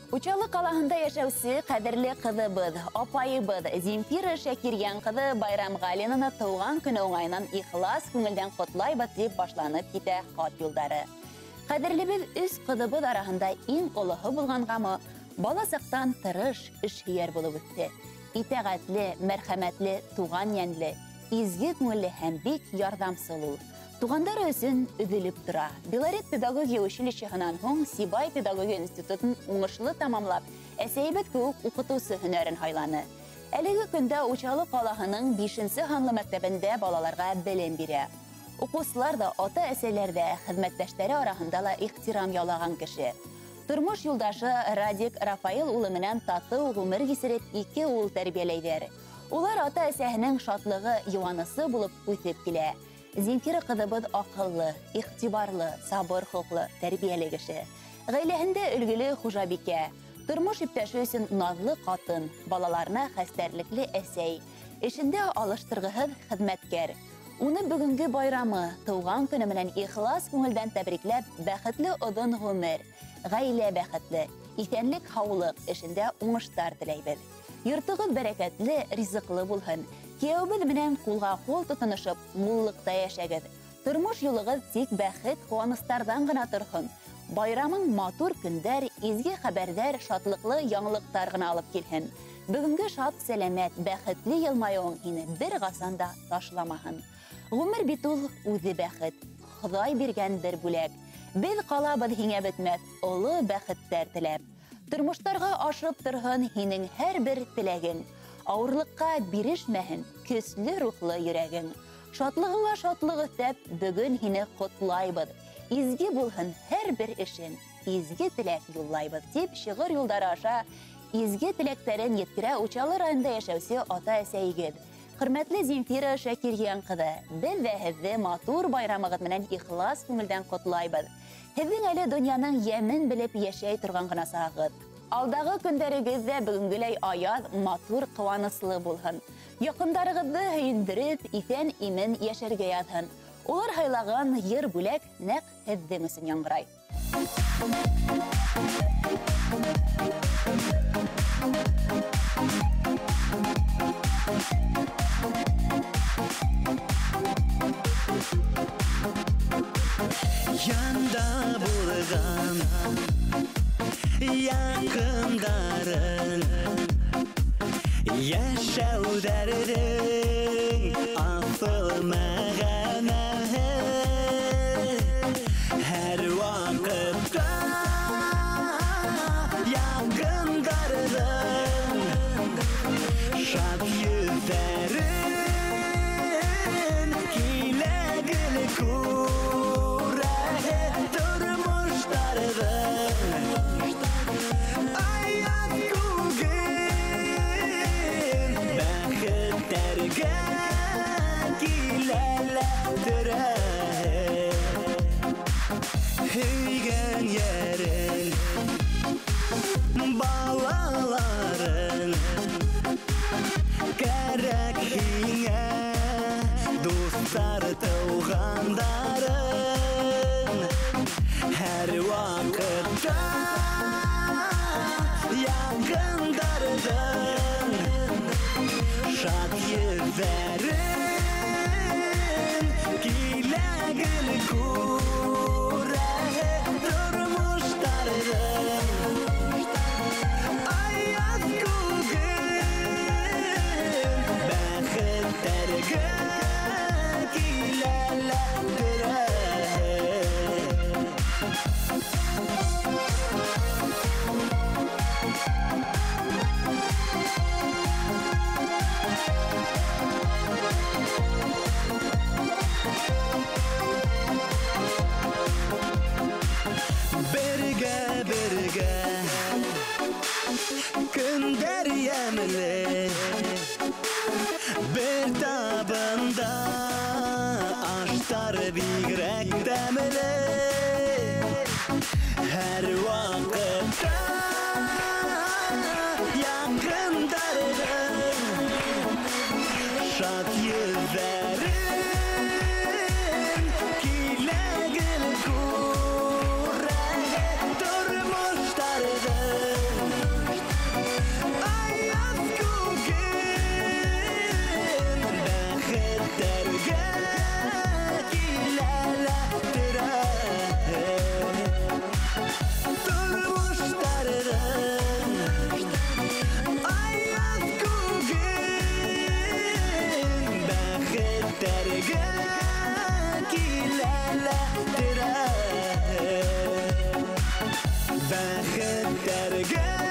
Учалы қалаһында яшәүсе кадерле кызыбыз, апайыбыз Земфира Шакирьян кызы Байрамгалинаны туган көне уңайынан ихлас күңелдән котлайбыз дип башланып китә хат юлдары. Кадерлебез үз кызыбыз арасында иң олыһы булгангамы, бала сактан тырыш, эшһөяр булып үтте. Итәгатьле, мәрхәмәтле, туган янлы, изге күңелле һәм бик ярдәмсыл ул. Тугандары өсөн үҙелеп тора. Белорет педагогия училищеһынан һуң Сибай педагогия институтын уңышлы тамамлап, әсәйбет кеүек укытыусы һөнәрен һайланы. Әлеге көндә Учалы ҡалаһының 5-нче һанлы мәктәбендә балаларға белем бирә. Уҡыусылар да, ата-әсәләр дә, хеҙмәттәштәре араһында ла ихтирам яулаган кеше. Тормош юлдашы Радик Рафаил улы менән татыу ғүмер кисереп 2 ул тәрбиәләйҙәр. Улар ата-әсәһенең шатлығы, йыуанысы булып үҫеп килә. Земфира кызыбыз акыллы, игътибарлы, сабыр холҡлы, тәрбиәле кеше. Ғаиләһендә өлгөлө хужабикә, тормош иптәше өсөн наҙлы ҡатын, балаларына хәстәрлекле әсәй, эшендә алыштырғыһыҙ хеҙмәткәр. Уны бөгөнгө байрамы, тыуған көнө менән ихлас күңелдән тәбрикләп, бәхетле оҙон ғүмер, ғаилә бәхетле, иҫәнлек, һаулыҡ, эшендә уңыштар теләйбеҙ. Йортоғоҙ бәрәкәтле, ризыҡлы булһын. Кейәүбеҙ менән ҡулға-ҡул тотоношоп, муллыҡта йәшәгеҙ. Тормош юлығыҙ тик бәхет, ҡыуаныстарҙан ғына торһон. Байрамың матур көндәр, изге хәбәрҙәр, шатлыҡлы яңылыҡтар ғына алып килһен. Бөгөнгө шат, сәләмәт, бәхетле йылмайыуың һине бер ҡасан да ташламаһын. Ғүмер бит ул үҙе бәхет, Хоҙай биргәндер бүләк. Беҙ ҡалабыҙ һиңә бөтмәҫ, оло бәхеттәр теләп. Тормоштарға ашып торһон һинең һәр бер теләгең. Ауырлыҡҡа бирешмәһен, көслө рухлы йөрәгең. Шатлығыңа шатлыҡ өҫтәп, бөгөн һине ҡотлайбыҙ. Изге булһын һәр бер эшең, изге теләк юллайбыҙ, тип шиғыр юлдары аша изге теләктәрен еткерә Учалы районында йәшәүсе ата-әсәйегеҙ. Хөрмәтле Земфира Шакирьян ҡыҙы, беҙ ҙә һеҙҙе матур байрамығыҙ менән ихлас күңелдән ҡотлайбыҙ. Һеҙҙең әле донъяның йәмен белеп йәшәй торған ғына сағыҙ. Алдағы көндәрегеҙҙә бөгөнгөләй аяҙ, матур, ҡыуаныслы булһын. Яҡындарығыҙҙы һөйөндөрөп, иҫән имен йәшәргә яҙһын. Улар һайлаған йыр бүләк нәҡ һеҙҙең өсөн яңғырай. Янда булған яқындарың, йәшәүҙәрҙең аҫыл мәғәнәһе, һәр ваҡытта яҡындарҙың шат йөҙҙәрен киләгеле күрә тормоштарҙың. Аяҙ күгең бәхеттәргә киләләттерә. Һөйгән йәрең, балаларың, кәрәк һиңә дуҫтар, тыуғандарың. Һәр ваҡытта яҡындарҙың шат йөҙҙәрен киләгеле күрә тормоштарҙың. Аяҙ күгең бәхеттәргә киләләттерә. Бергә көндәр йәмле, бер табында аштар бигрәк тәмле. Һәр ваҡытта яҡындарҙың шат йөҙҙәрен киләгеле күрә тормоштарҙың. бәхеттерге